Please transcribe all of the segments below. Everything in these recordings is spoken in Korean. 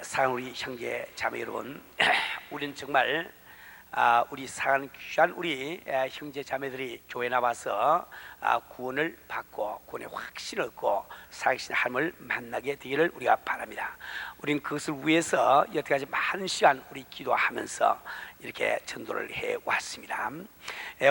사랑하는 우리 형제 자매 여러분, 우리는 정말 우리 사랑하는 귀한 우리 형제 자매들이 교회 나와서 구원을 받고 구원의 확신을 얻고 살아계신 하나님을 만나게 되기를 우리가 바랍니다. 우리는 그것을 위해서 여태까지 많은 시간 우리 기도하면서 이렇게 전도를 해왔습니다.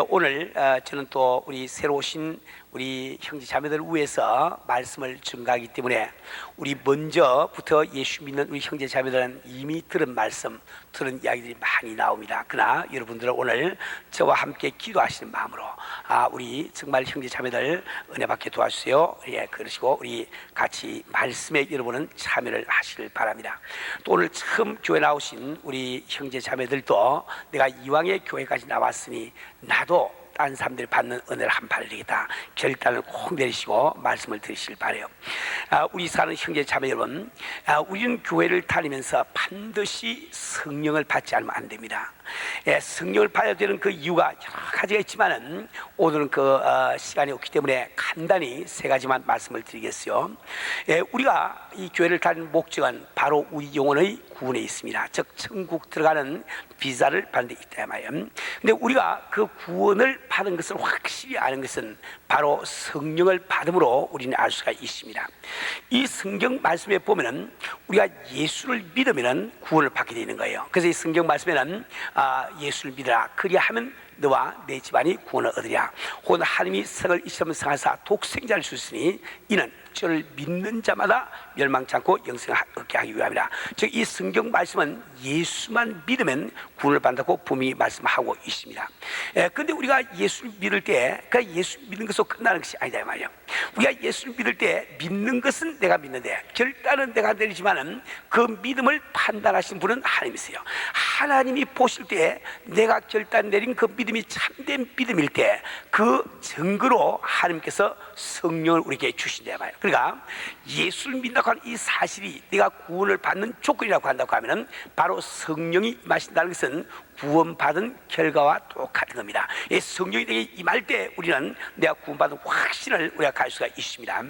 오늘 저는 또 우리 새로 오신 우리 형제 자매들을 위해서 말씀을 증가하기 때문에 우리 먼저부터 예수 믿는 우리 형제 자매들은 이미 들은 말씀, 들은 이야기들이 많이 나옵니다. 그러나 여러분들은 오늘 저와 함께 기도하시는 마음으로 우리 정말 형제 자매들 은혜 받게 도와주세요. 예, 그러시고 우리 같이 말씀에 여러분은 참여를 하시길 바랍니다. 또 오늘 처음 교회 나오신 우리 형제 자매들도 내가 이왕에 교회까지 나왔으니 나도 다른 사람들이 받는 은혜를 한 판 내리겠다 결단을 꼭 내리시고 말씀을 들으시길 바라요. 우리 사는 형제 자매 여러분, 우리는 교회를 다니면서 반드시 성령을 받지 않으면 안 됩니다. 성령을 받아야 되는 그 이유가 여러 가지가 있지만은 오늘은 그 시간이 없기 때문에 간단히 세 가지만 말씀을 드리겠어요. 우리가 이 교회를 다니는 목적은 바로 우리 영혼의 구원에 있습니다. 즉 천국 들어가는 비자를 받는 데 있다 말이에요. 근데 우리가 그 구원을 받은 것을 확실히 아는 것은 바로 성령을 받음으로 우리는 알 수가 있습니다. 이 성경 말씀에 보면은 우리가 예수를 믿으면은 구원을 받게 되는 거예요. 그래서 이 성경 말씀에는 예수를 믿으라 그리하면 너와 내 집안이 구원을 얻으리라. 혹은 하나님이 선을 이처럼 성하사 독생자를 주시니 이는 저를 믿는 자마다 멸망치 않고 영생을 얻게 하기 위함이라. 즉 이 성경 말씀은 예수만 믿으면 구원을 받는다고 분명히 말씀하고 있습니다. 그런데 우리가 예수를 믿을 때 그 예수 믿는 것으로 끝나는 것이 아니다 이 말이에요. 우리가 예수를 믿을 때 믿는 것은 내가 믿는데 결단은 내가 내리지만은 그 믿음을 판단하신 분은 하나님이세요. 하나님이 보실 때 내가 결단 내린 그 믿음이 참된 믿음일 때 그 증거로 하나님께서 성령을 우리에게 주신다 말이에요. 그러니까 예수를 믿는다고 하는 이 사실이 내가 구원을 받는 조건이라고 한다고 하면은 바로 성령이 임하신다는 것은 구원받은 결과와 똑같은 겁니다. 이 성령이 내게 임할 때 우리는 내가 구원받은 확신을 우리가 가질 수가 있습니다.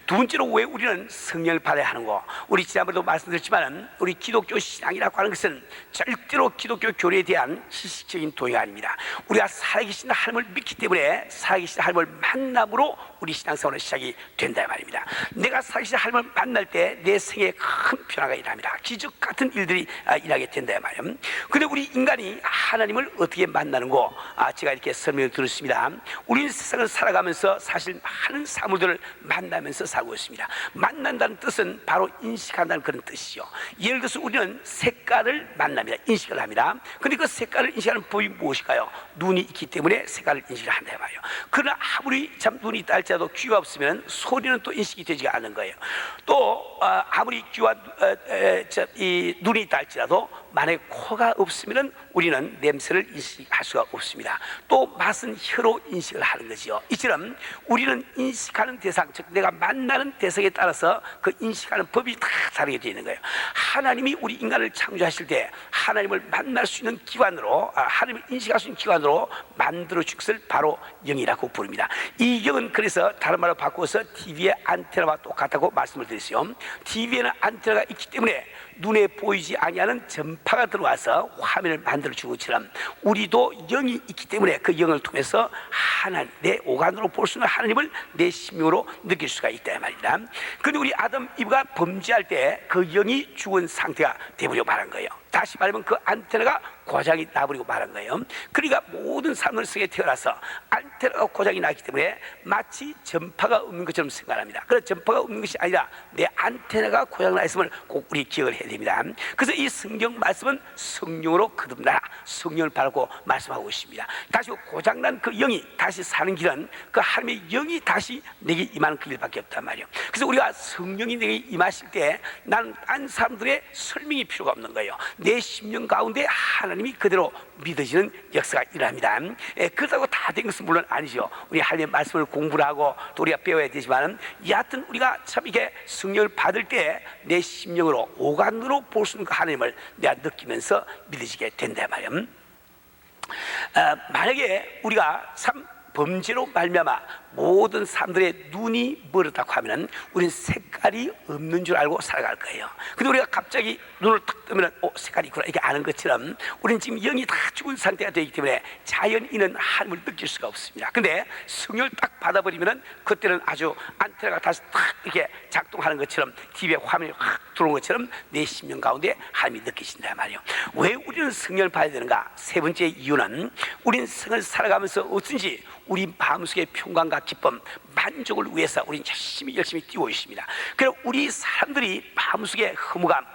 두 번째로 왜 우리는 성령을 받아야 하는 거? 우리 지난번에도 말씀드렸지만 우리 기독교 신앙이라고 하는 것은 절대로 기독교 교리에 대한 지식적인 도의가 아닙니다. 우리가 살아계신 하나님을 믿기 때문에 살아계신 하나님을 만남으로 우리 신앙생활은 시작이 된다 말입니다. 내가 살아계신 하나님을 만날 때 내 생에 큰 변화가 일어납니다. 기적 같은 일들이 일어나게 된다 말이에요. 그런데 우리 인간이 하나님을 어떻게 만나는 거? 제가 이렇게 설명을 들었습니다. 우리는 세상을 살아가면서 사실 많은 사물들을 만나면서 살고 있습니다. 만난다는 뜻은 바로 인식한다는 그런 뜻이죠. 예를 들어서 우리는 색깔을 만납니다. 인식을 합니다. 그런데 그 색깔을 인식하는 법이 무엇일까요? 눈이 있기 때문에 색깔을 인식을 한다 말이에요. 그러나 아무리 참 눈이 있다 할지라도 귀가 없으면 소리는 또 인식이 되지가 않는 거예요. 또 아무리 귀와 눈이 있다 할지라도 만약에 코가 없으면 우리는 냄새를 인식할 수가 없습니다. 또 맛은 혀로 인식을 하는 거지요. 이처럼 우리는 인식하는 대상, 즉 내가 만나는 대상에 따라서 그 인식하는 법이 다 다르게 되어 있는 거예요. 하나님이 우리 인간을 창조하실 때 하나님을 만날 수 있는 기관으로, 하나님을 인식할 수 있는 기관으로 만들어 준 것을 바로 영이라고 부릅니다. 이 영은 그래서 다른 말로 바꿔서 TV의 안테나와 똑같다고 말씀을 드렸어요. TV에는 안테나가 있기 때문에 눈에 보이지 아니하는 전파가 들어와서 화면을 만들어 주는 것처럼 우리도 영이 있기 때문에 그 영을 통해서 하나님, 내 오간으로 볼 수 있는 하나님을 내 심령으로 느낄 수가 있다 말입니다. 그런데 우리 아담 이브가 범죄할 때 그 영이 죽은 상태가 되버리고 말한 거예요. 다시 말하면 그 안테나가 고장이 나버리고 말한 거예요. 그러니까 모든 사람들 속에 태어나서 안테나가 고장이 나기 때문에 마치 전파가 없는 것처럼 생각합니다. 그래서 전파가 없는 것이 아니라 내 안테나가 고장나 있음을 꼭 우리 기억을 해야 됩니다. 그래서 이 성경 말씀은 성령으로 거듭나라, 성령을 바라고 말씀하고 있습니다. 다시 고장난 그 영이 다시 사는 길은 그 하나님의 영이 다시 내게 임하는 그 길밖에 없단 말이에요. 그래서 우리가 성령이 내게 임하실 때 나는 딴 사람들의 설명이 필요가 없는 거예요. 내 심령 가운데 하나님이 그대로 믿어지는 역사가 일어납니다. 그렇다고 다 된 것은 물론 아니죠. 우리 하나님의 말씀을 공부를 하고 또 우리가 배워야 되지만 여하튼 우리가 참 이게 성령을 받을 때 내 심령으로 오간으로 볼 수 있는 그 하나님을 내가 느끼면서 믿어지게 된다 말이에요. 만약에 우리가 참 범죄로 말미암아 모든 사람들의 눈이 멀었다고 하면은 우리는 색깔이 없는 줄 알고 살아갈 거예요. 근데 우리가 갑자기 눈을 탁 뜨면 색깔이 있구나 이렇게 아는 것처럼 우리는 지금 영이 다 죽은 상태가 되기 때문에 자연인은 하나님을 느낄 수가 없습니다. 근데 성령을 딱 받아버리면은 그때는 아주 안테나가 다시 탁 이렇게 작동하는 것처럼 TV에 화면이 확 들어온 것처럼 내 심령 가운데 하나님이 느끼신단 말이에요. 왜 우리는 성령을 받아야 되는가? 세 번째 이유는 우리는 성을 살아가면서 어쩐지 우리 마음속의 평강과 기쁨, 만족을 위해서 우리는 열심히 뛰고 있습니다. 그래서 우리 사람들이 마음속의 허무감,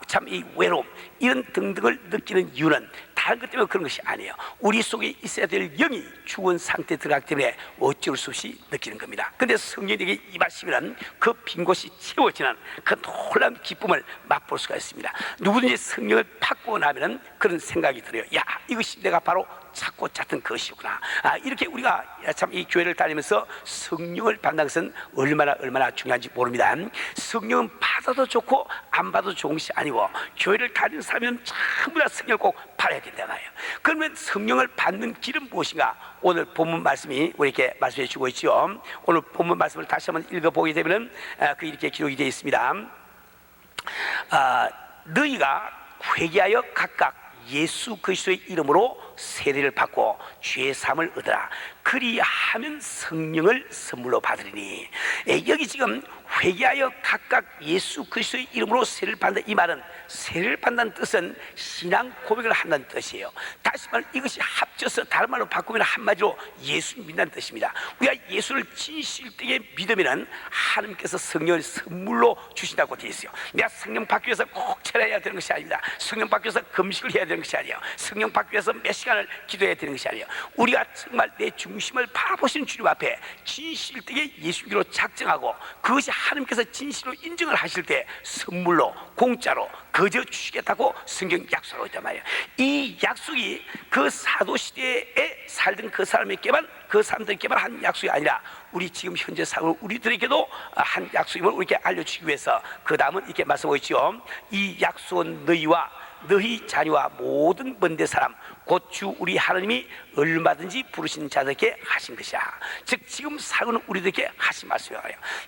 참 이 외로움 이런 등등을 느끼는 이유는 다른 것 때문에 그런 것이 아니에요. 우리 속에 있어야 될 영이 죽은 상태에 들어가기 때문에 어쩔 수 없이 느끼는 겁니다. 근데 성령에게 임하시면 그 빈 곳이 채워지는 그 놀라운 기쁨을 맛볼 수가 있습니다. 누구든지 성령을 받고 나면 그런 생각이 들어요. 야, 이것이 내가 바로 찾고 찾던 것이구나. 이렇게 우리가 참 이 교회를 다니면서 성령을 받는 것은 얼마나 중요한지 모릅니다. 성령은 받아도 좋고 안 받아도 좋은 것이 아니고 교회를 다니는 사람은 전부 다 성령을 꼭 받아야 된단 말이에요. 그러면 성령을 받는 길은 무엇인가? 오늘 본문 말씀이 우리에게 말씀해 주고 있죠. 오늘 본문 말씀을 다시 한번 읽어보게 되면 그 이렇게 기록이 되어 있습니다. 너희가 회개하여 각각 예수 그리스도의 이름으로 세례를 받고 죄 사함을 얻으라. 그리하면 성령을 선물로 받으리니. 여기 지금 회개하여 각각 예수 그리스도의 이름으로 세례를 받는다, 이 말은 세례를 받는다는 뜻은 신앙 고백을 한다는 뜻이에요. 다시 말해 이것이 합쳐서 다른 말로 바꾸면 한마디로 예수 믿는다는 뜻입니다. 우리가 예수를 진실되게 믿으면 하나님께서 성령을 선물로 주신다고 되어 있어요. 내가 성령 받기 위해서 꼭 철회해야 되는 것이 아닙니다. 성령 받기 위해서 금식을 해야 되는 것이 아니에요. 성령 받기 위해서 몇 시간을 기도해야 되는 것이 아니에요. 우리가 정말 내 중심을 바라보시는 주님 앞에 진실되게 예수 믿기로 작정하고 그것이 하나님께서 진실로 인정을 하실 때 선물로 공짜로 거저 주시겠다고 성경 약속하고 있단 말이에요. 이 약속이 그 사도시대에 살던 그 사람들에게만 한 약속이 아니라 우리 지금 현재 살고 우리들에게도 한 약속임을 우리에게 알려주기 위해서 그 다음은 이렇게 말씀하고 있죠. 이 약속은 너희와 너희 자녀와 모든 먼데 사람 곧 주 우리 하나님이 얼마든지 부르신 자들에게 하신 것이야. 즉 지금 살고는 우리들에게 하신 말씀이에요.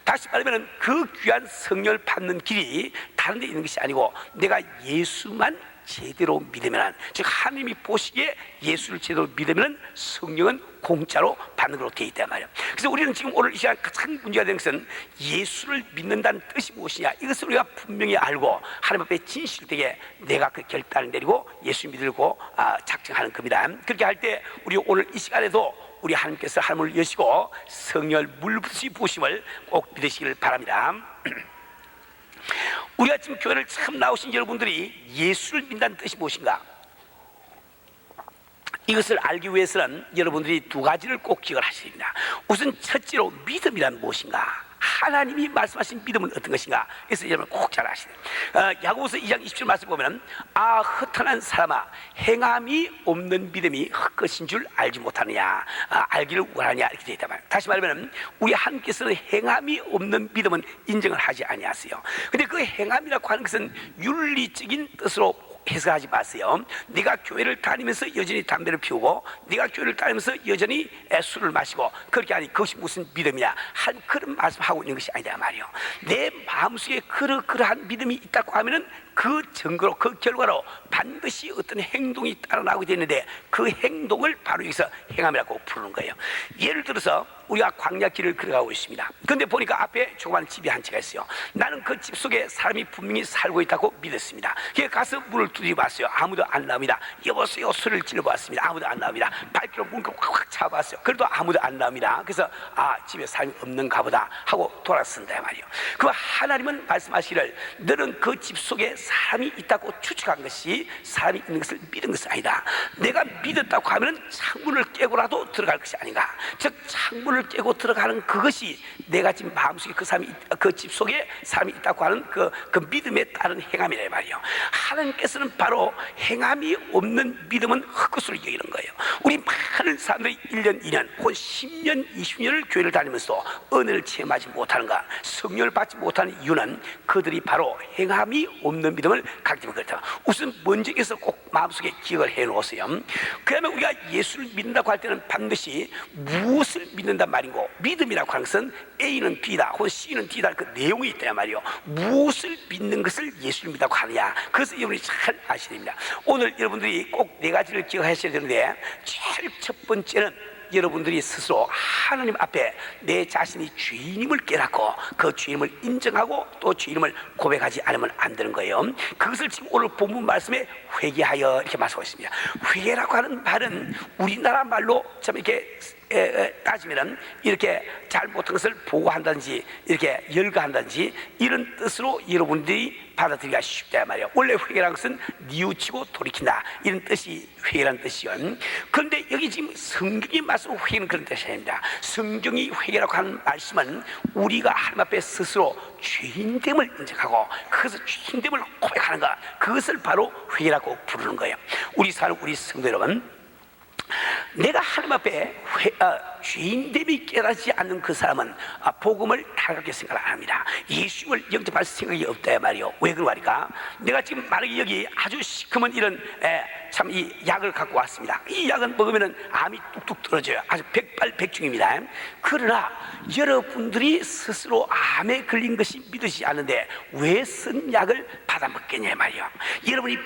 다시 말하면 그 귀한 성령을 받는 길이 다른 데 있는 것이 아니고 내가 예수만 제대로 믿으면, 즉 하나님이 보시기에 예수를 제대로 믿으면 성령은 공짜로 받는 걸로 되어 있단 말이에요. 그래서 우리는 지금 오늘 이 시간 가장 문제가 되는 것은 예수를 믿는다는 뜻이 무엇이냐, 이것을 우리가 분명히 알고 하나님 앞에 진실되게 내가 그 결단을 내리고 예수 믿으려고 작정하는 겁니다. 그렇게 할 때 우리 오늘 이 시간에도 우리 하나님께서 하늘을 여시고 성령을 물붓이 부으심을 꼭 믿으시기를 바랍니다. 우리가 지금 교회를 처음 나오신 여러분들이 예수를 믿는다는 뜻이 무엇인가? 이것을 알기 위해서는 여러분들이 두 가지를 꼭 기억을 하셔야 됩니다. 우선 첫째로 믿음이란 무엇인가? 하나님이 말씀하신 믿음은 어떤 것인가? 그래서 여러분 꼭 잘 아시네요. 야고보서 2장 27절 말씀 보면 흩어난 사람아 행함이 없는 믿음이 헛것인 줄 알지 못하느냐, 알기를 원하느냐, 이렇게 되어 있단 말이에요. 다시 말하면 우리 하나님께서는 행함이 없는 믿음은 인정을 하지 아니하세요. 근데 그 행함이라고 하는 것은 윤리적인 뜻으로 해석하지 마세요. 네가 교회를 다니면서 여전히 담배를 피우고 네가 교회를 다니면서 여전히 술을 마시고 그렇게 하니 그것이 무슨 믿음이냐, 한 그런 말씀하고 있는 것이 아니다 말이에요. 내 마음속에 그러한 믿음이 있다고 하면은 그 증거로, 그 결과로 반드시 어떤 행동이 따라 나오게 되는데 그 행동을 바로 여기서 행함이라고 부르는 거예요. 예를 들어서 우리가 광야길을 걸어가고 있습니다. 그런데 보니까 앞에 조그만 집이 한 채가 있어요. 나는 그 집 속에 사람이 분명히 살고 있다고 믿었습니다. 그래서 가서 문을 두드려봤어요. 아무도 안 나옵니다. 여보세요, 소리를 질러봤습니다. 아무도 안 나옵니다. 발길로 문을 확 잡았어요. 그래도 아무도 안 나옵니다. 그래서 집에 사람이 없는가 보다 하고 돌아선다 말이에요. 그 하나님은 말씀하시기를 너는 그 집 속에 사람이 있다고 추측한 것이 사람이 있는 것을 믿은 것은 아니다. 내가 믿었다고 하면 창문을 깨고라도 들어갈 것이 아닌가. 즉 창문을 깨고 들어가는 그것이 내가 지금 마음속에 그 집 속에 사람이 있다고 하는 그 믿음에 따른 행함이란 말이에요. 하나님께서는 바로 행함이 없는 믿음은 헛것으로 여기는 거예요. 우리 많은 사람들이 1년, 2년, 혹은 10년, 20년을 교회를 다니면서 은혜를 체험하지 못하는가, 성령을 받지 못하는 이유는 그들이 바로 행함이 없는 믿음을 갖기 때문에 그렇다. 우선 먼저 여기서 꼭 마음속에 기억을 해놓으세요. 그 다음에 우리가 예수를 믿는다고 할 때는 반드시 무엇을 믿는단 말인고, 믿음이라고 하는 것은 A는 B다 혹은 C는 D다, 그 내용이 있단 말이에요. 무엇을 믿는 것을 예수를 믿다고 하느냐, 그것을 여러분이 잘 아셔야 됩니다. 오늘 여러분들이 꼭 네 가지를 기억하셔야 되는데, 제일 첫 번째는 여러분들이 스스로 하나님 앞에 내 자신이 죄인임을 깨닫고 그 죄인임을 인정하고 또 죄인임을 고백하지 않으면 안 되는 거예요. 그것을 지금 오늘 본문 말씀에 회개하여 이렇게 말씀하고 있습니다. 회개라고 하는 말은 우리나라 말로 참 이렇게 따지면은 이렇게 잘못한 것을 보고한다든지 이렇게 열거한다든지 이런 뜻으로 여러분들이 받아들이기가 쉽다 말이에요. 원래 회개라는 것은 뉘우치고 돌이킨다, 이런 뜻이 회개라는 뜻이요. 그런데 여기 지금 성경이 말씀하는 회개는 그런 뜻이 아닙니다. 성경이 회개라고 하는 말씀은 우리가 하나님 앞에 스스로 죄인됨을 인정하고 그것을 죄인됨을 고백하는 것, 그것을 바로 회개라고 부르는 거예요. 우리 사는 우리 성도 여러분, 내가 하나님 앞에 죄인됨이 깨닫지 않는 그 사람은 복음을 달갑게 생각을 안 합니다. 예수님을 영접할 생각이 없다 말이요. 왜 그러니까 내가 지금 만약에 여기 아주 시커먼 이런 참 이 약을 갖고 왔습니다. 이 약은 먹으면 암이 뚝뚝 떨어져요. 아주 백발백중입니다. 그러나 여러분들이 스스로 암에 걸린 것이 믿으시지 않는데 왜 쓴 약을 받아 먹겠냐 말이요. 여러분이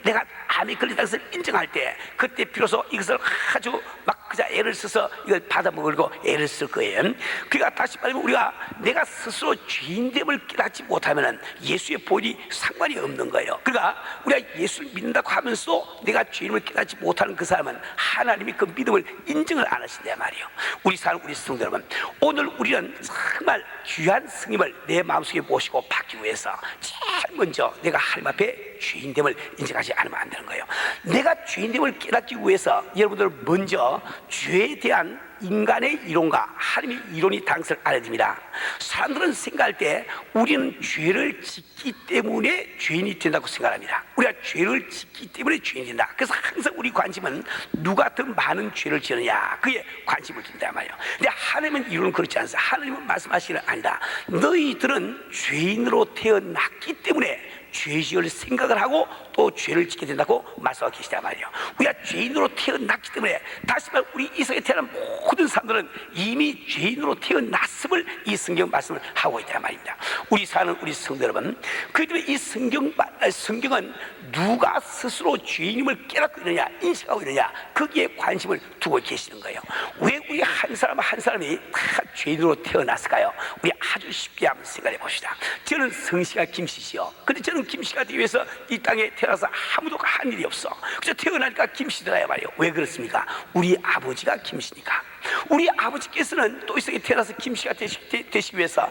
내가 암에 걸리다는 것을 인정할 때 그때 비로소 이것을 아주 막 그자 애를 써서 이걸 받아 먹으려고 애를 쓸 거예요. 그러니까 다시 말하면 우리가 내가 스스로 죄인됨을 깨닫지 못하면 예수의 보혈이 상관이 없는 거예요. 그러니까 우리가 예수를 믿는다고 하면서도 내가 죄인을 깨닫지 못하는 그 사람은 하나님이 그 믿음을 인정을 안 하신단 말이에요. 우리 사는 우리 성도 여러분, 오늘 우리는 정말 귀한 스님을 내 마음속에 모시고 받기 위해서 제일 먼저 내가 하나님 앞에 죄인됨을 인정하지 않으면 안 되는 거예요. 내가 죄인됨을 깨닫기 위해서 여러분들 먼저 죄에 대한 인간의 이론과 하나님의 이론이 당선을 알아야 됩니다. 사람들은 생각할 때 우리는 죄를 짓기 때문에 죄인이 된다고 생각합니다. 우리가 죄를 짓기 때문에 죄인이 된다. 그래서 항상 우리 관심은 누가 더 많은 죄를 지느냐, 그게 관심을 둔단 말이에요. 근데 하나님은 이론은 그렇지 않습니다. 하나님은 말씀하시는 아니다. 너희들은 죄인으로 태어났기 때문에 죄 지을 생각을 하고 또 죄를 짓게 된다고 말씀하고 계시단 말이에요. 우리가 죄인으로 태어났기 때문에, 다시 말해 우리 이 세상에 태어난 모든 사람들은 이미 죄인으로 태어났음을 이 성경 말씀을 하고 있단 말입니다. 우리 사는 우리 성도 여러분, 그렇기 때문에 이 성경은 누가 스스로 죄인임을 깨닫고 있느냐, 인식하고 있느냐, 거기에 관심을 두고 계시는 거예요. 왜 우리 한 사람 한 사람이 다 죄인으로 태어났을까요? 우리 아주 쉽게 한번 생각해 봅시다. 저는 성씨가 김씨시요. 근데 저는 김씨가 되기 위해서 이 땅에 태어나서 아무도 한 일이 없어. 그래서 태어나니까 김씨더라 말이에요. 왜 그렇습니까? 우리 아버지가 김씨니까. 우리 아버지께서는 또 이 세상에 태어나서 김씨가 되시기 위해서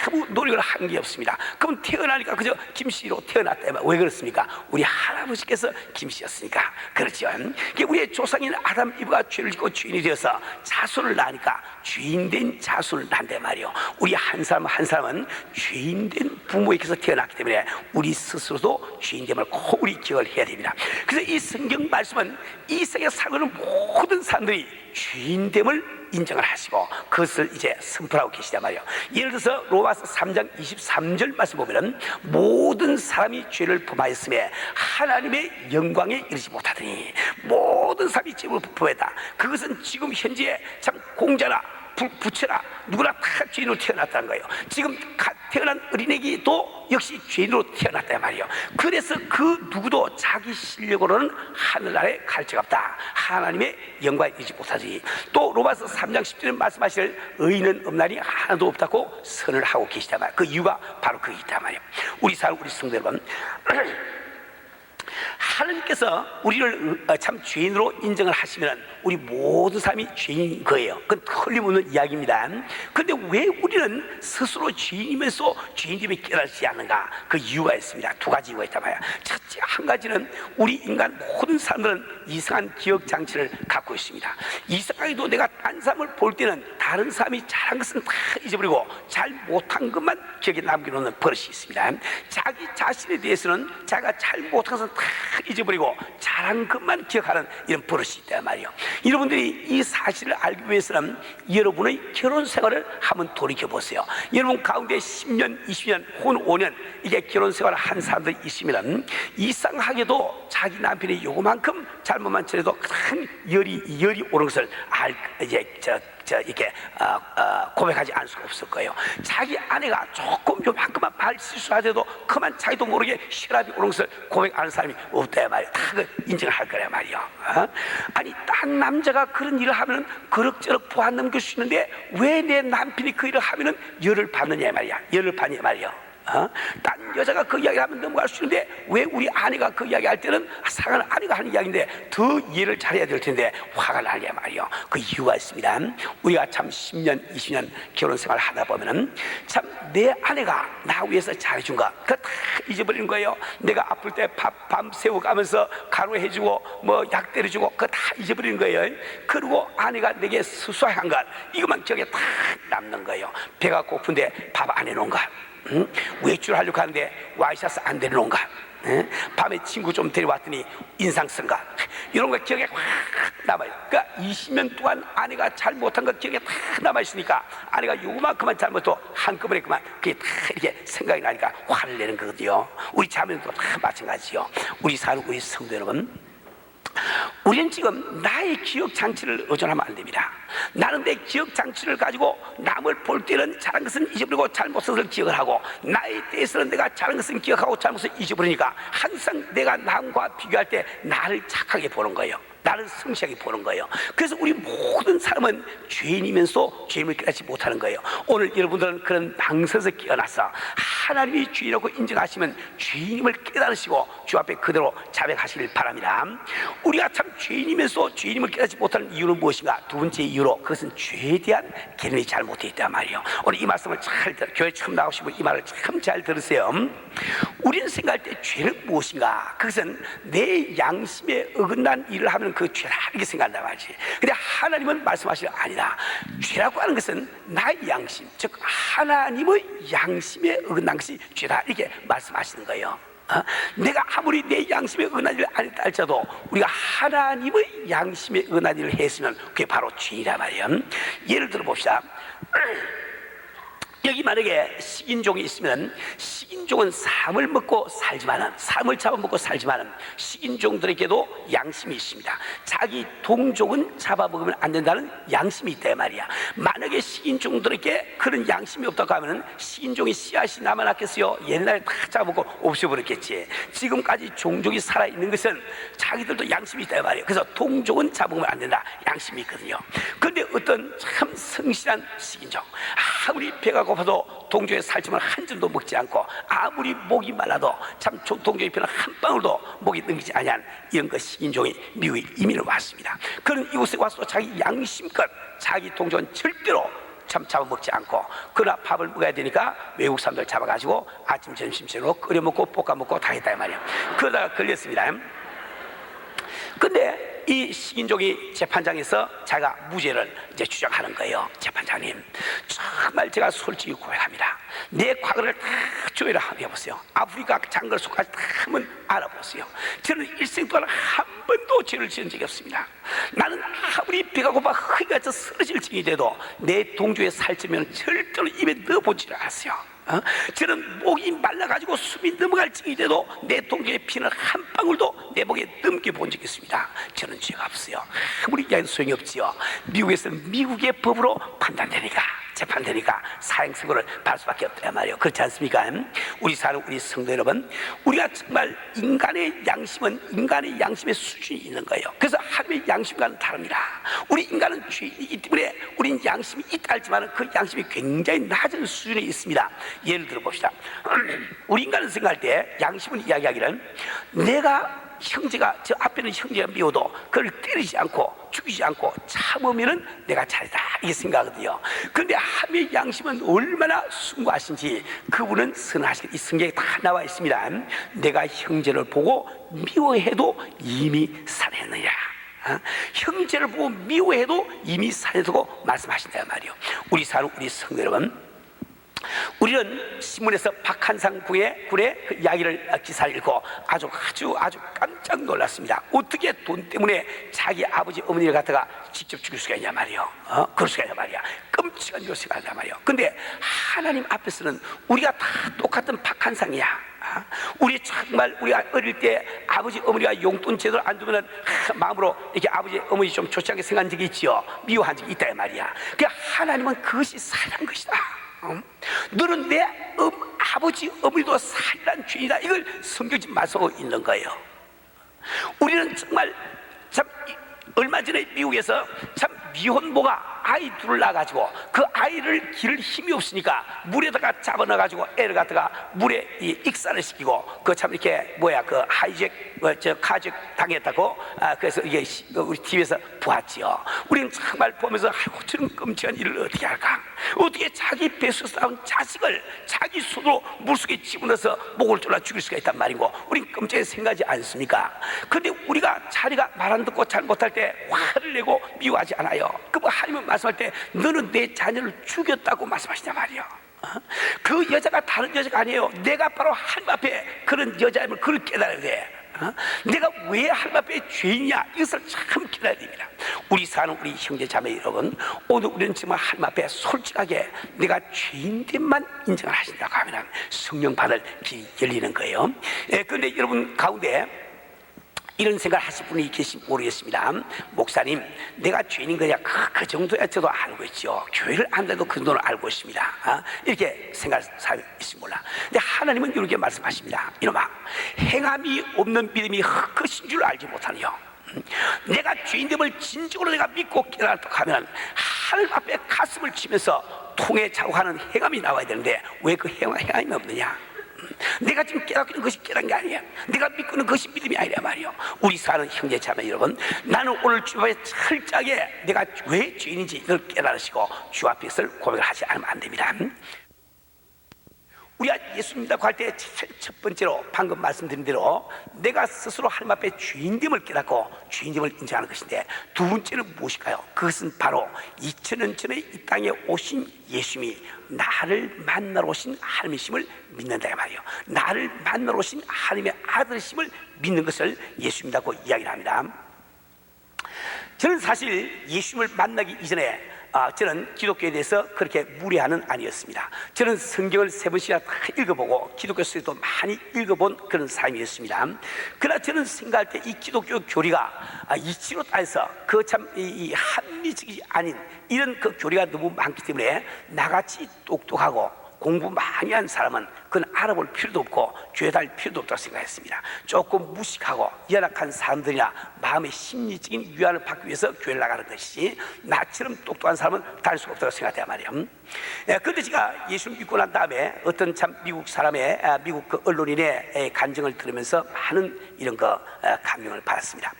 아무 노력을 한 게 없습니다. 그럼 태어나니까 그저 김씨로 태어났다. 왜 그렇습니까? 우리 할아버지께서 김씨였으니까 그렇죠. 우리의 조상인 아담 이브가 죄를 짓고 죄인이 되어서 자손을 낳으니까 죄인된 자손을 낳는다 말이요. 우리 한 사람 한 사람은 죄인된 부모에게서 태어났기 때문에 우리 스스로도 죄인됨을 꼭 우리 기억을 해야 됩니다. 그래서 이 성경 말씀은 이 세상에 살고 모든 사람들이 죄인됨을 인정을 하시고 그것을 이제 선포하고 계시단 말이에요. 예를 들어서 로마서 3장 23절 말씀 보면은 모든 사람이 죄를 범하였음에 하나님의 영광에 이르지 못하더니 모든 사람이 죄를 범했다. 그것은 지금 현재 참 공자나 부처나 누구나 다 죄인으로 태어났다는 거예요. 지금 태어난 어린애기도 역시 죄인으로 태어났단 말이에요. 그래서 그 누구도 자기 실력으로는 하늘 아래 갈 데가 없다. 하나님의 영광에 이르지 못하지. 또 로마서 3장 10절에 말씀하실 의인은 없나니 하나도 없다고 선을 하고 계시단 말이에요. 그 이유가 바로 그게 있단 말이에요. 우리 성도 여러분, 하나님께서 우리를 참 죄인으로 인정을 하시면 우리 모든 사람이 죄인인 거예요. 그건 틀림없는 이야기입니다. 그런데 왜 우리는 스스로 죄인이면서 죄인됨을 깨닫지 않는가? 그 이유가 있습니다. 두 가지 이유가 있단 말이에요. 첫째, 한 가지는 우리 인간 모든 사람들은 이상한 기억 장치를 갖고 있습니다. 이상하게도 내가 딴 사람을 볼 때는 다른 사람이 잘한 것은 다 잊어버리고 잘 못한 것만 기억에 남겨놓는 버릇이 있습니다. 자기 자신에 대해서는 자기가 잘 못한 것은 다 잊어버리고 잘한 것만 기억하는 이런 버릇이 있단 말이에요. 여러분들이 이 사실을 알기 위해서는 여러분의 결혼 생활을 한번 돌이켜보세요. 여러분 가운데 10년, 20년 혹은 5년 이게 결혼 생활을 한 사람들이 있으면 이상하게도 자기 남편이 요거만큼 잘못만 처해도 큰 열이 오는 것을 이렇게 고백하지 않을 수가 없을 거예요. 자기 아내가 조금 요만큼만 말 실수하더라도 그만 자기도 모르게 혈압이 오는 것을 고백하는 사람이 없다 말이에요. 다 그 인정을 할 거란 말이에요. 아니 딴 남자가 그런 일을 하면은 그럭저럭 보안 넘길 수 있는데 왜 내 남편이 그 일을 하면은 열을 받느냐 말이야. 열을 받냐 말이야. 딴 여자가 그 이야기를 하면 넘어갈 수 있는데 왜 우리 아내가 그 이야기 할 때는 사랑하는 아내가 하는 이야기인데 더 이해를 잘해야 될 텐데 화가 나냐 말이요. 그 이유가 있습니다. 우리가 참 10년 20년 결혼 생활을 하다 보면은 참 내 아내가 나 위해서 잘해준 거 그거 다 잊어버리는 거예요. 내가 아플 때 밥 밤새워 가면서 간호해주고 뭐 약 때려주고 그거 다 잊어버리는 거예요. 그리고 아내가 내게 수수한 것 이것만 기억에 다 남는 거예요. 배가 고픈데 밥 안 해놓은 것, 외출을 하려고 하는데 와이셔츠 안 데려놓은가, 밤에 친구 좀 데려왔더니 인상 쓴가, 이런 거 기억에 확 남아요. 그러니까 20년 동안 아내가 잘못한 거 기억에 다 남아있으니까 아내가 요만큼만 잘못도 한꺼번에 그만 그게 다 이렇게 생각이 나니까 화를 내는 거거든요. 우리 자매도 다 마찬가지요. 우리 사는 우리 성도 여러분, 우리는 지금 나의 기억 장치를 의존하면 안 됩니다. 나는 내 기억 장치를 가지고 남을 볼 때는 잘한 것은 잊어버리고 잘못한 것을 기억을 하고 나에 대해서는 내가 잘한 것은 기억하고 잘못을 잊어버리니까 항상 내가 남과 비교할 때 나를 착하게 보는 거예요. 나를 성실하게 보는 거예요. 그래서 우리 모든 사람은 죄인이면서 죄임을 깨닫지 못하는 거예요. 오늘 여러분들은 그런 망설에서 깨어나서 하나님이 죄인이라고 인정하시면 죄인임을 깨달으시고 주 앞에 그대로 자백하시길 바랍니다. 우리가 참 죄인이면서 죄인임을 깨닫지 못하는 이유는 무엇인가? 두 번째 이유로 그것은 죄에 대한 개념이 잘못되어 있단 말이에요. 오늘 이 말씀을 잘 들어, 교회 처음 나오시면 이 말을 참 잘 들으세요. 우리는 생각할 때 죄는 무엇인가? 그것은 내 양심에 어긋난 일을 하면 그 죄라 이렇게 생각한단 말이지. 근데 하나님은 말씀하시는 아니다. 죄라고 하는 것은 나의 양심, 즉 하나님의 양심에 어긋난 것이 죄다 이렇게 말씀하시는 거예요. 내가 아무리 내 양심에 어긋난 일을 안 했다 할지라도 우리가 하나님의 양심에 어긋난 일을 했으면 그게 바로 죄이란 말이에요. 예를 들어 봅시다. 여기 만약에 식인종이 있으면 식인종은 삶을 먹고 살지만은, 삶을 잡아먹고 살지만은 식인종들에게도 양심이 있습니다. 자기 동족은 잡아먹으면 안 된다는 양심이 있다 말이야. 만약에 식인종들에게 그런 양심이 없다고 하면은 식인종이 씨앗이 남아났겠어요? 옛날에 다 잡아먹고 없애버렸겠지. 지금까지 종족이 살아있는 것은 자기들도 양심이 있다 말이에요. 그래서 동족은 잡아먹으면 안 된다, 양심이 있거든요. 그런데 어떤 참 성실한 식인종, 아무리 배가 고파도 동족의 살찜을 한 점도 먹지 않고 아무리 목이 말라도 참 동족의 피는 한 방울도 목이 넘기지 아니한 이런 것 식인종이 미국에 이민을 왔습니다. 그런 이곳에 와서 자기 양심껏 자기 동족은 절대로 참 잡아먹지 않고, 그러나 밥을 먹어야 되니까 외국 사람들 잡아가지고 아침 점심 저녁으로 끓여 먹고 볶아 먹고 다 했다 이 말이에요. 그러다가 걸렸습니다. 근데 이 식인종이 재판장에서 자기가 무죄를 이제 주장하는 거예요. 재판장님, 정말 제가 솔직히 고백합니다. 내 과거를 다 조회를 한번 해보세요. 아프리카 장걸 속까지 다 한번 알아보세요. 저는 일생 동안 한 번도 죄를 지은 적이 없습니다. 나는 아무리 배가 고파 허리가 쓰러질 징이 돼도 내 동족에 살찌면 절대로 입에 넣어보지를 않았어요. 저는 목이 말라가지고 숨이 넘어갈 징이 돼도 내 동족의 피는 한 방울도 내 목에 넘겨본 적이 있습니다. 저는 죄가 없어요. 아무리 얘기해도 소용이 없지요. 미국에서는 미국의 법으로 판단되니까, 재판되니까 사형선고를 받을 수밖에 없단 말이에요. 그렇지 않습니까? 우리 사는 우리 성도 여러분, 우리가 정말 인간의 양심은 인간의 양심의 수준이 있는 거예요. 그래서 하나님의 양심과는 다릅니다. 우리 인간은 죄이기 때문에 우린 양심이 있다 할지만 그 양심이 굉장히 낮은 수준에 있습니다. 예를 들어 봅시다. 우리 인간은 생각할 때 양심은 이야기하기는 내가 형제가, 저 앞에는 형제가 미워도 그걸 때리지 않고 죽이지 않고 참으면은 내가 잘했다 이게 생각하거든요. 그런데 하나님의 양심은 얼마나 숭고하신지 그분은 선하신, 이 성경에 다 나와 있습니다. 내가 형제를 보고 미워해도 이미 살했느냐, 형제를 보고 미워해도 이미 살했다고 말씀하신단 말이에요. 우리 사는 우리 성도 여러분, 우리는 신문에서 박한상 군의 그 이야기를 기사를 읽고 아주 깜짝 놀랐습니다. 어떻게 돈 때문에 자기 아버지 어머니를 갖다가 직접 죽일 수가 있냐 말이요. 그럴 수가 있냐 말이야. 끔찍한 요새가 한단 말이요. 근데 하나님 앞에서는 우리가 다 똑같은 박한상이야. 우리 정말 우리가 어릴 때 아버지 어머니가 용돈 제대로 안 주면은 마음으로 이렇게 아버지 어머니 좀 좋지 않게 생각한 적이 있지요. 미워한 적이 있다 이 말이야. 그 하나님은 그것이 살한 것이다. 너는 내 아버지 어머니도 살인한 죄이다. 이걸 성경지 말씀하고 있는 거예요. 우리는 정말 참 얼마 전에 미국에서 참 미혼모가 아이 둘을 낳아가지고 그 아이를 기를 힘이 없으니까 물에다가 잡아넣어가지고 애를 갖다가 물에 익사를 시키고 그 참 이렇게 그 하이잭 카잭 당했다고 그래서 이게 우리 TV에서 보았지요. 우리는 정말 보면서 아이고 저런 끔찍한 일을 어떻게 할까? 어떻게 자기 뱃속에서 나온 자식을 자기 손으로 물속에 집어넣어서 목을 졸라 죽일 수가 있단 말이고 우리는 끔찍하게 생각하지 않습니까? 근데 우리가 자리가 말 안 듣고 잘 못할 때 화를 내고 미워하지 않아요. 그 하나님은 말씀할 때 너는 내 자녀를 죽였다고 말씀하시냐 말이요. 그 여자가 다른 여자가 아니에요. 내가 바로 하나님 앞에 그런 여자임을 그걸 깨달아야 돼. 내가 왜 하나님 앞에 죄인이냐 이것을 참 깨달아야 됩니다. 우리 사는 우리 형제 자매 여러분, 오늘 우리는 정말 하나님 앞에 솔직하게 내가 죄인됨만 인정을 하신다고 하면 성령 받을 길이 열리는 거예요. 그런데 여러분 가운데 이런 생각을 하실 분이 계신지 모르겠습니다. 목사님, 내가 죄인인 거야. 그 정도야 저도 알고 있죠. 교회를 안 다녀도 그 정도는 알고 있습니다. 이렇게 생각할 사람이 있을지 몰라. 근데 하나님은 이렇게 말씀하십니다. 이놈아, 행함이 없는 믿음이 헛것인 줄 알지 못하니요. 내가 죄인됨을 진정으로 내가 믿고 깨달도록 하면 하늘 앞에 가슴을 치면서 통에 자고하는 행함이 나와야 되는데 왜 그 행함이 없느냐? 내가 지금 깨닫고 있는 것이 깨닫는 게 아니야. 내가 믿고 있는 것이 믿음이 아니라 말이야. 우리 사는 형제 자매 여러분, 나는 오늘 주 앞에 철저하게 내가 왜 죄인인지 이걸 깨달으시고 주 앞에서 고백을 하지 않으면 안 됩니다. 우리가 예수 믿는다고 할 때 첫 번째로 방금 말씀드린 대로 내가 스스로 하나님 앞에 죄인됨을 깨닫고 죄인됨을 인정하는 것인데, 두 번째는 무엇일까요? 그것은 바로 2000년 전에 이 땅에 오신 예수님이 나를 만나러 오신 하나님이심을 믿는다 말이에요. 나를 만나러 오신 하나님의 아들이심을 믿는 것을 예수 믿다고 이야기를 합니다. 저는 사실 예수님을 만나기 이전에 저는 기독교에 대해서 그렇게 무례한은 아니었습니다. 저는 성경을 3번씩이나 다 읽어보고 기독교 속에도 많이 읽어본 그런 사람이었습니다. 그러나 저는 생각할 때 이 기독교 교리가 이치로 따져서 그 참 이 합리적이 아닌 이런 그 교리가 너무 많기 때문에 나같이 똑똑하고 공부 많이 한 사람은 그건 알아볼 필요도 없고 교회 다닐 필요도 없다고 생각했습니다. 조금 무식하고 연약한 사람들이나 마음의 심리적인 위안을 받기 위해서 교회를 나가는 것이지 나처럼 똑똑한 사람은 다닐 수가 없다고 생각해야 말이에요. 그런데 제가 예수를 믿고 난 다음에 어떤 참 미국 사람의 미국 그 언론인의 간증을 들으면서 많은 이런 감명을 받았습니다.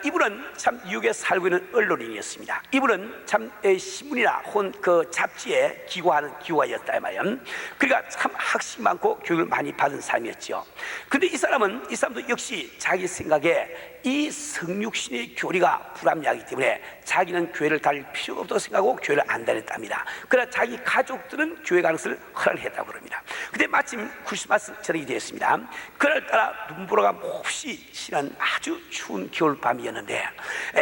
이분은 참 미국에 살고 있는 언론인이었습니다. 이분은 참 신문이나 혹은 그 잡지에 기고하는 기고자였다 말이에요. 그러니까 참 학식이 많고 교육을 많이 받은 사람이었죠. 근데 이 사람도 역시 자기 생각에 이 성육신의 교리가 불합리하기 때문에 자기는 교회를 다닐 필요가 없다고 생각하고 교회를 안 다녔답니다. 그러나 자기 가족들은 교회 가는 것을 허락했다고 그럽니다. 근데 마침 크리스마스 저녁이 되었습니다. 그날따라 눈보라가 몹시 실한 아주 추운 겨울 밤이었는데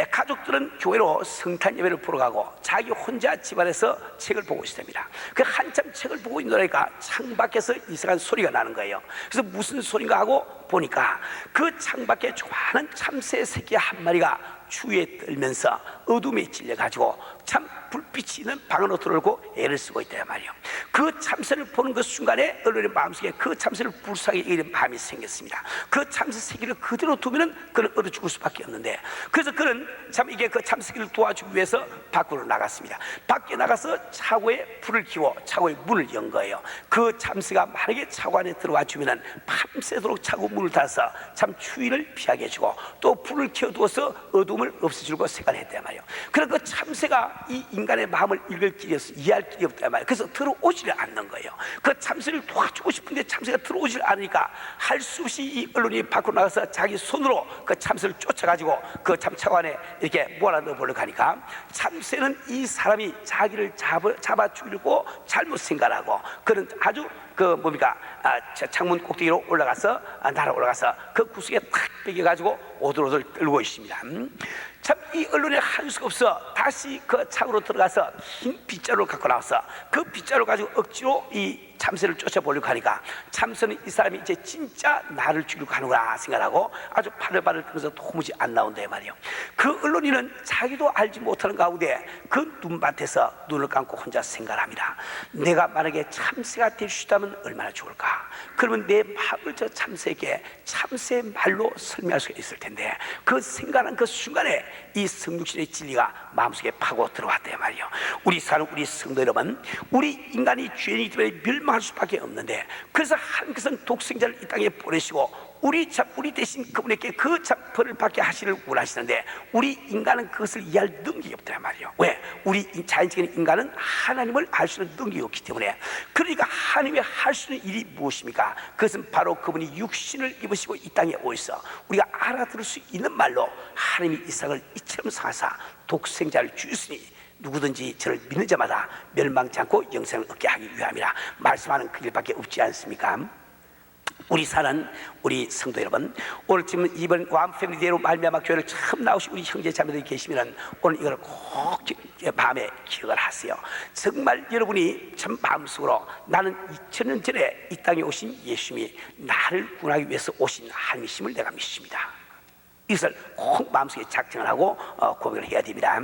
가족들은 교회로 성탄 예배를 보러 가고 자기 혼자 집안에서 책을 보고 있습니다. 그 한참 책을 보고 있노라니까 창밖에서 이상한 소리가 나는 거예요. 그래서 무슨 소리인가 하고 보니까 그 창밖에 조그마한 참새 새끼 한 마리가 추위에 떨면서 어둠에 찔려가지고 참 불빛이 있는 방 안으로 들어오고 애를 쓰고 있단 말이에요. 그 참새를 보는 그 순간에 언론의 마음속에 그 참새를 불쌍히 여기는 마음이 생겼습니다. 그 참새 새끼를 그대로 두면은 그는 얼어 죽을 수밖에 없는데, 그래서 그는 참 이게 그 참새 새끼를 도와주기 위해서 밖으로 나갔습니다. 밖에 나가서 차고에 불을 켜고 차고에 문을 연 거예요. 그 참새가 만약에 차고 안에 들어와 주면은 밤새도록 차고 문을 닫아서 참 추위를 피하게 해주고 또 불을 켜두어서 어두움을 어려움을 없애주려고 생각했단 말이에요. 그러나 그 참새가 이 인간의 마음을 읽을 길이 없어, 이해할 길이 없단 말이에요. 그래서 들어오지를 않는 거예요. 그 참새를 도와주고 싶은데 참새가 들어오질 않으니까 할 수 없이 이 언론이 밖으로 나가서 자기 손으로 그 참새를 쫓아가지고 그 참차고 안에 이렇게 몰아넣어보려고 하니까, 참새는 이 사람이 자기를 잡아 죽이려고 잘못 생각하고 그런 아주 창문 꼭대기로 올라가서 날아 올라가서 그 구석에 탁 베겨가지고 오들오들 떨고 있습니다. 참 이 언론에 할 수가 없어 다시 그 창으로 들어가서 흰 빗자루를 갖고 나와서 그 빗자루 가지고 억지로 이 참새를 쫓아보려고 하니까, 참새는 이 사람이 이제 진짜 나를 죽이려고 하는구나 생각하고 아주 바들바들 떨면서 도무지 안 나온다 말이에요. 그 언론인은 자기도 알지 못하는 가운데 그 눈밭에서 눈을 감고 혼자 생각합니다. 내가 만약에 참새가 될 수 있다면 얼마나 좋을까. 그러면 내 마음을 저 참새에게 참새 말로 설명할 수가 있을 텐데, 그 생각하는 그 순간에 이 성육신의 진리가 마음속에 파고 들어왔단 말이에요. 우리 사는 우리 성도 여러분, 우리 인간이 죄인이기 때문에 멸망할 수밖에 없는데, 그래서 하나님께서는 독생자를 이 땅에 보내시고 우리 대신 그분에게 그 벌을 받게 하시를 원하시는데, 우리 인간은 그것을 이해할 능력이 없단 말이에요. 왜? 우리 자연적인 인간은 하나님을 알 수 있는 능력이 없기 때문에. 그러니까 하나님이 할 수 있는 일이 무엇입니까? 그것은 바로 그분이 육신을 입으시고 이 땅에 오셔서 우리가 알아들을 수 있는 말로 하나님이 이 세상을 이처럼 사사 독생자를 주셨으니 누구든지 저를 믿는 자마다 멸망치 않고 영생을 얻게 하기 위함이라 말씀하는 그 일밖에 없지 않습니까? 우리 사는 우리 성도 여러분, 오늘 지금 이번 왕패밀리대로 말미암아 교회를 처음 나오신 우리 형제 자매들이 계시면 오늘 이걸 꼭 밤에 기억을 하세요. 정말 여러분이 참 마음속으로 나는 2000년 전에 이 땅에 오신 예수님이 나를 구원하기 위해서 오신 하나님이심을 내가 믿습니다. 이것을 꼭 마음속에 작정을 하고 고백을 해야 됩니다.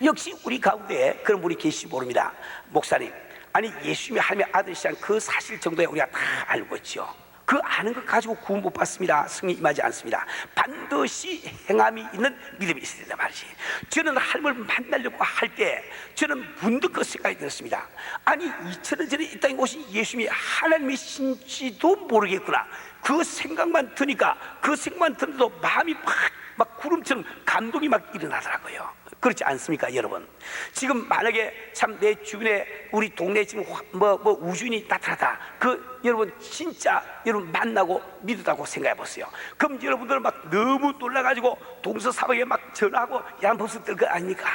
역시 우리 가운데 그런 분이 계시지 모릅니다. 목사님, 아니 예수님이 하나님의 아들이시란 그 사실 정도에 우리가 다 알고 있죠. 그 아는 것 가지고 구원 못 받습니다. 승리 임하지 않습니다. 반드시 행함이 있는 믿음이 있어야 된단 말이지. 저는 하나님을 만나려고 할 때 저는 문득 그 생각이 들었습니다. 아니 2000년 전에 이 땅에 오신 예수님이 하나님이신지도 모르겠구나. 그 생각만 드니까, 그 생각만 들어도 마음이 막 구름처럼 감동이 막 일어나더라고요. 그렇지 않습니까, 여러분? 지금 만약에 참 내 주변에 우리 동네에 지금 우주인이 나타나다, 여러분 진짜 여러분 만나고 믿었다고 생각해 보세요. 그럼 여러분들은 막 너무 놀라가지고 동서사방에 막 전하고 양법수 뜰 거 아닙니까?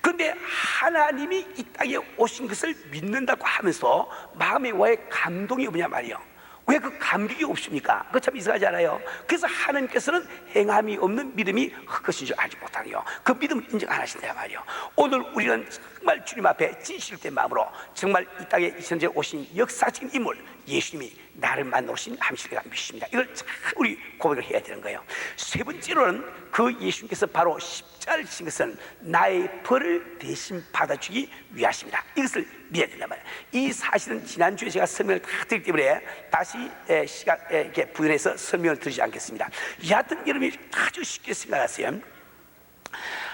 그런데 하나님이 이 땅에 오신 것을 믿는다고 하면서 마음에 왜 감동이 없냐 말이에요. 왜 그 감격이 없습니까? 그거 참 이상하지 않아요? 그래서 하나님께서는 행함이 없는 믿음이 헛것인 줄 알지 못하네요. 그 믿음을 인정 안 하신단 말이에요. 오늘 우리는 정말 주님 앞에 진실된 마음으로 정말 이 땅에 이천에 오신 역사적인 인물 예수님이 나를 만나 오신 함실내가 믿습니다. 이걸 참 우리 고백을 해야 되는 거예요. 세 번째로는 그 예수님께서 바로 십자가를 지신 것은 나의 벌을 대신 받아주기 위하십니다. 이것을 믿어야 된단 말이에요. 이 사실은 지난주에 제가 설명을 다 드리기 때문에 다시 시간 이렇게 부연해서 설명을 드리지 않겠습니다. 여하튼 여러분이 아주 쉽게 생각하세요.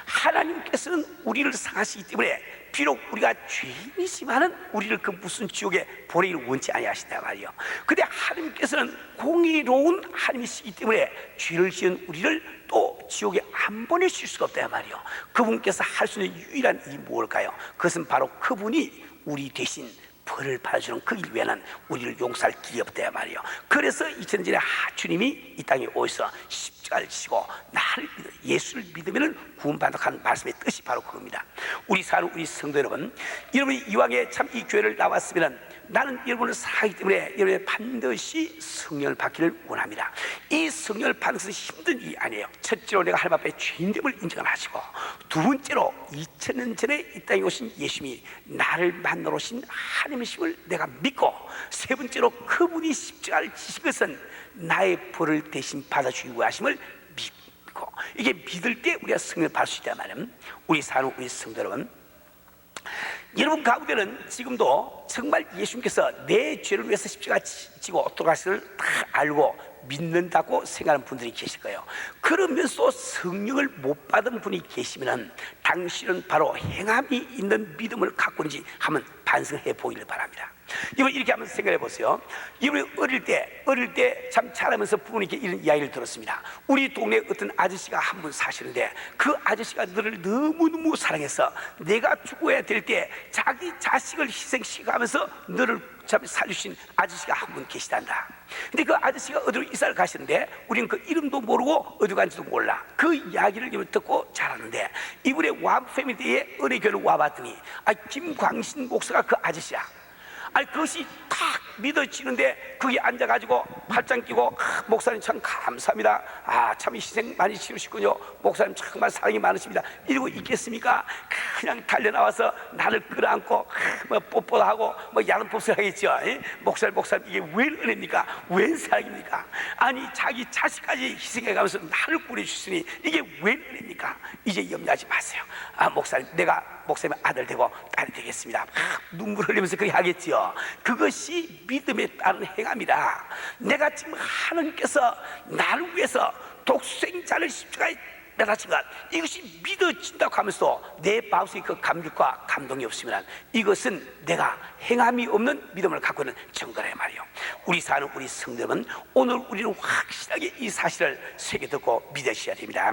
하나님께서는 우리를 사랑하시기 때문에 비록 우리가 죄인이지만은 우리를 그 무슨 지옥에 보내기를 원치 아니하신단 말이에요. 근데 하나님께서는 공의로운 하나님이시기 때문에 죄를 지은 우리를 또 지옥에 안 보내실 수가 없단 말이에요. 그분께서 할 수 있는 유일한 일이 뭘까요? 그것은 바로 그분이 우리 대신 벌을 받아주는 그 일 외에는 우리를 용서할 길이 없단 말이에요. 그래서 2000년 전에 주님이 이 땅에 오셔서 십자가를 지고 나를 믿어 예수를 믿으면 구원받는다고 하는 말씀의 뜻이 바로 그겁니다. 우리 사는 우리 성도 여러분, 여러분이 이왕에 참 이 교회를 나왔으면 나는 여러분을 사랑하기 때문에 여러분이 반드시 성령을 받기를 원합니다. 이 성령을 받는 것은 힘든 일이 아니에요. 첫째로 내가 하나님 앞에 죄인됨을 인정을 하시고, 두 번째로 2000년 전에 이 땅에 오신 예수님이 나를 만나러 오신 하나님이심을 내가 믿고, 세 번째로 그분이 십자가를 지신 것은 나의 벌을 대신 받아주기 위하심을 믿고, 이게 믿을 때 우리가 성령을 받을 수 있단 말이에요. 우리 사는 우리 성도 여러분, 여러분 가운데는 지금도 정말 예수님께서 내 죄를 위해서 십자가 지고 돌아가시를 다 알고 믿는다고 생각하는 분들이 계실 거예요. 그러면서 성령을 못 받은 분이 계시면 당신은 바로 행함이 있는 믿음을 갖고 있는지 한번 반성해 보기를 바랍니다. 이거 이렇게 한번 생각해 보세요. 이분이 어릴 때 참 자라면서 부모님께 이런 이야기를 들었습니다. 우리 동네에 어떤 아저씨가 한 분 사시는데 그 아저씨가 너를 너무너무 사랑해서 내가 죽어야 될 때 자기 자식을 희생시켜가면서 너를 참 살리신 아저씨가 한 분 계시단다. 근데 그 아저씨가 어디로 이사를 가시는데 우리는 그 이름도 모르고 어디 간지도 몰라. 그 이야기를 듣고 자랐는데 이분의 와브 패밀리에 은혜교회를 와봤더니 김광신 목사가 그 아저씨야. 그것이 탁 믿어지는데 거기 앉아가지고 팔짱 끼고 목사님 참 감사합니다. 참 희생 많이 치르시군요. 목사님 정말 사랑이 많으십니다. 이러고 있겠습니까? 그냥 달려나와서 나를 끌어안고 뭐 뽀뽀도 하고 뭐 야는 뽀뽀를 하겠죠. 목사님 이게 웬 은혜입니까? 웬 사랑입니까? 아니 자기 자식까지 희생해가면서 나를 꾸려주시니 이게 웬 은혜입니까? 이제 염려하지 마세요. 목사님 내가 목사님의 아들 되고 딸이 되겠습니다. 눈물 흘리면서 그렇게 하겠지요. 그것이 믿음에 따른 행함이라. 내가 지금 하나님께서 나를 위해서 독생자를 십자가에 매다신 것, 이것이 믿어진다고 하면서 내 마음속에 그 감격과 감동이 없으면 이것은 내가 행함이 없는 믿음을 갖고 있는 증거란 말이에요. 우리 사는 우리 성도는 오늘 우리는 확실하게 이 사실을 새겨 듣고 믿으셔야 됩니다.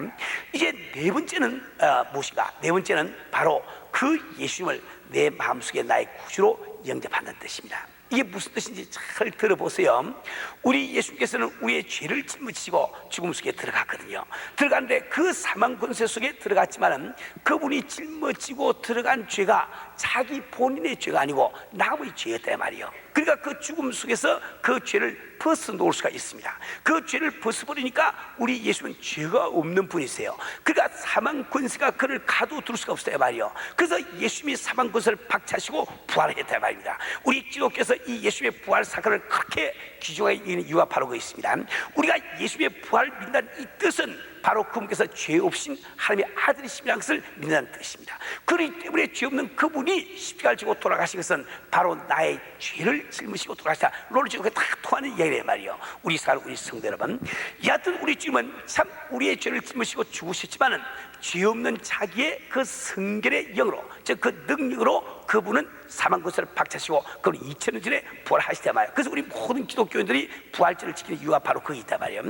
이제 네 번째는 무엇인가? 네 번째는 바로 그 예수님을 내 마음속에 나의 구주로 영접하는 뜻입니다. 이게 무슨 뜻인지 잘 들어보세요. 우리 예수님께서는 우리의 죄를 짊어지시고 죽음 속에 들어갔거든요. 들어갔는데 그 사망 권세 속에 들어갔지만은 그분이 짊어지고 들어간 죄가 자기 본인의 죄가 아니고 남의 죄였단 말이에요. 그러니까 그 죽음 속에서 그 죄를 벗어놓을 수가 있습니다. 그 죄를 벗어버리니까 우리 예수는 죄가 없는 분이세요. 그러니까 사망 권세가 그를 가둬둘 수가 없어요 말이에요. 그래서 예수님이 사망 권세를 박차시고 부활했단 말입니다. 우리 기독교에서 이 예수님의 부활 사건을 그렇게 귀중하게 여기는 이유가 바로 그 있습니다. 우리가 예수님의 부활을 믿는다는 이 뜻은 바로 그분께서 죄 없인 하나님의 아들이심이라는 것을 믿는다는 뜻입니다. 그렇기 때문에 죄 없는 그분이 십자가를 지고 돌아가신 것은 바로 나의 죄를 짊으시고 돌아가시다. 롤을 지고 다 통하는 이야기란 말이에요. 우리 사랑 우리 성도 여러분, 여하튼 우리 주님은 참 우리의 죄를 짊으시고 죽으셨지만은 죄 없는 자기의 그 성결의 영으로, 즉 그 능력으로 그분은 사망 권세를 박차시고 그분은 2000년 전에 부활하시단 말이에요. 그래서 우리 모든 기독교인들이 부활절을 지키는 이유가 바로 거기 있단 말이에요.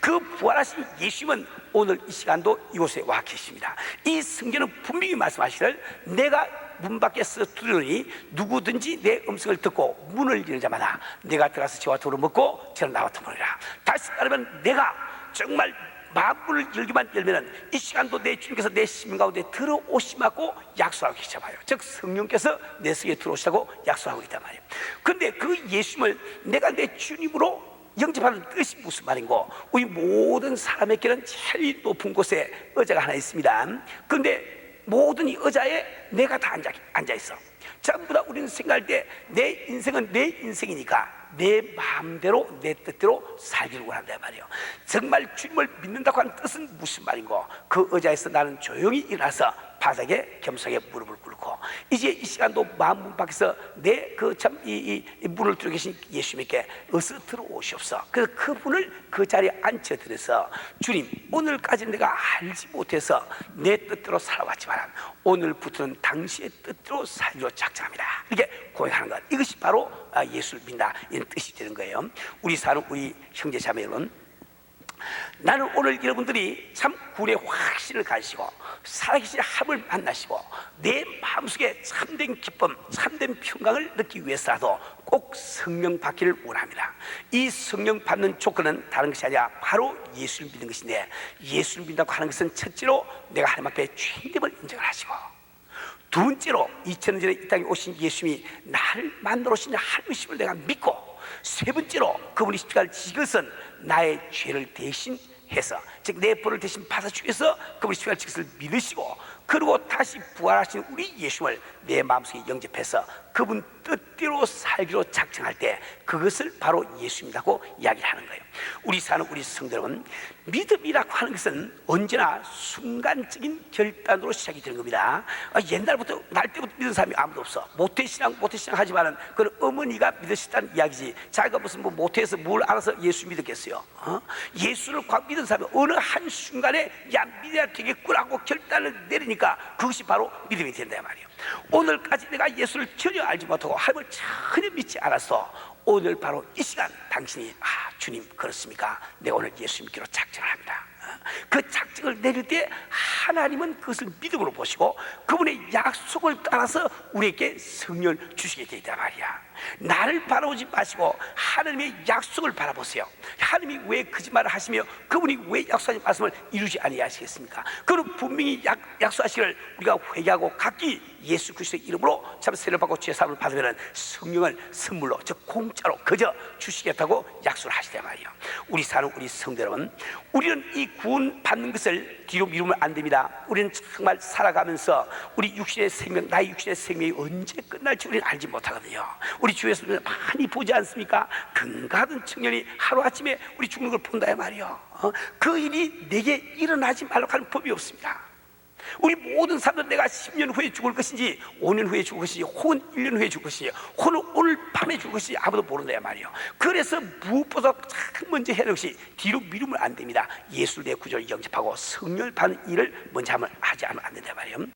그 부활하신 예수님은 오늘 이 시간도 이곳에 와 계십니다. 이 성경은 분명히 말씀하시기를 내가 문 밖에서 두드리니 누구든지 내 음성을 듣고 문을 여는 자마다 내가 들어가서 저와 도를 먹고 저는 나와 터보리라. 다시 말하면 내가 정말 마음문을 열기만 열면은 이 시간도 내 주님께서 내 시민 가운데 들어오시마고 약속하고 계셔봐요. 즉 성령께서 내 속에 들어오시라고 약속하고 있단 말이에요. 근데 그 예수님을 내가 내 주님으로 영접하는 뜻이 무슨 말인고? 우리 모든 사람에게는 제일 높은 곳에 의자가 하나 있습니다. 그런데 모든 이 의자에 내가 다 앉아 있어. 전부 다 우리는 생각할 때 내 인생은 내 인생이니까 내 마음대로 내 뜻대로 살기를 원한단 말이에요. 정말 주님을 믿는다고 하는 뜻은 무슨 말인고? 그 의자에서 나는 조용히 일어나서 바닥에 겸손하게 무릎을 꿇고 이제 이 시간도 마음 문 밖에서 내 그 참 이 문을 들고 계신 예수님께 어서 들어오시옵소서. 그래서 그분을 그 자리에 앉혀드려서 주님, 오늘까지 내가 알지 못해서 내 뜻대로 살아왔지만 오늘부터는 당신의 뜻대로 살기로 작정합니다. 이렇게 고백하는 것, 이것이 바로 예수를 믿는다 이런 뜻이 되는 거예요. 우리 사는 우리 형제 자매 여러분, 나는 오늘 여러분들이 참 구원의 확신을 가지시고 살아계신 하나님을 만나시고 내 마음속에 참된 기쁨, 참된 평강을 느끼기 위해서라도 꼭 성령 받기를 원합니다. 이 성령 받는 조건은 다른 것이 아니라 바로 예수를 믿는 것인데, 예수를 믿는다고 하는 것은 첫째로 내가 하나님 앞에 죄인됨을 인정을 하시고, 두 번째로 2000년 전에 이 땅에 오신 예수님이 나를 만들어 오신 하나님이심을 내가 믿고, 세 번째로 그분이 십자가를 지신 것은 나의 죄를 대신해서, 즉 내 벌을 대신 받아주기 위해서 그분이 십자가를 지신 것을 믿으시고, 그리고 다시 부활하신 우리 예수님을 내 마음속에 영접해서 그분 뜻대로 살기로 작정할 때 그것을 바로 예수님이라고 이야기를 하는 거예요. 우리 사는 우리 성도 여러분, 믿음이라고 하는 것은 언제나 순간적인 결단으로 시작이 되는 겁니다. 옛날부터 날 때부터 믿는 사람이 아무도 없어. 모태신앙 하지만은 그건 어머니가 믿으셨다는 이야기지, 자기가 무슨 모태에서 뭘 알아서 예수 믿었겠어요? 예수를 확 믿은 사람이 어느 한순간에 야 믿어야 되겠구나 하고 결단을 내리니까 그것이 바로 믿음이 된다 말이에요. 오늘까지 내가 예수를 전혀 알지 못하고 하나님을 전혀 믿지 않았어. 오늘 바로 이 시간 당신이 주님 그렇습니까? 내가 오늘 예수 믿기로 작정을 합니다. 그 작정을 내릴 때 하나님은 그것을 믿음으로 보시고 그분의 약속을 따라서 우리에게 성령을 주시게 되었단 말이야. 나를 바라보지 마시고 하나님의 약속을 바라보세요. 하나님이 왜 거짓말을 하시며 그분이 왜 약속하신 말씀을 이루지 아니하시겠습니까? 그는 분명히 약속하시기를 우리가 회개하고 각기 예수 그리스도의 이름으로 참 세례를 받고 죄 사함을 받으면 성령을 선물로 즉 공짜로 그저 주시겠다고 약속을 하시단 말이에요. 우리 사는 우리 성도 여러분, 우리는 이 구원 받는 것을 뒤로 미루면 안 됩니다. 우리는 정말 살아가면서 우리 육신의 생명, 나의 육신의 생명이 언제 끝날지 우리는 알지 못하거든요. 우리 주위에서 많이 보지 않습니까? 건강한 청년이 하루아침에 우리 죽는 걸 본다 말이에요. 그 일이 내게 일어나지 말라고 하는 법이 없습니다. 우리 모든 사람들 내가 10년 후에 죽을 것인지 5년 후에 죽을 것인지 혹은 1년 후에 죽을 것인지 혹은 오늘 밤에 죽을 것인지 아무도 모른다 말이에요. 그래서 무엇보다 가장 먼저 해야 할 것이 뒤로 미루면 안 됩니다. 예수를 내 구주로 영접하고 성령을 받는 일을 먼저 하지 않으면 안 된다 말이에요.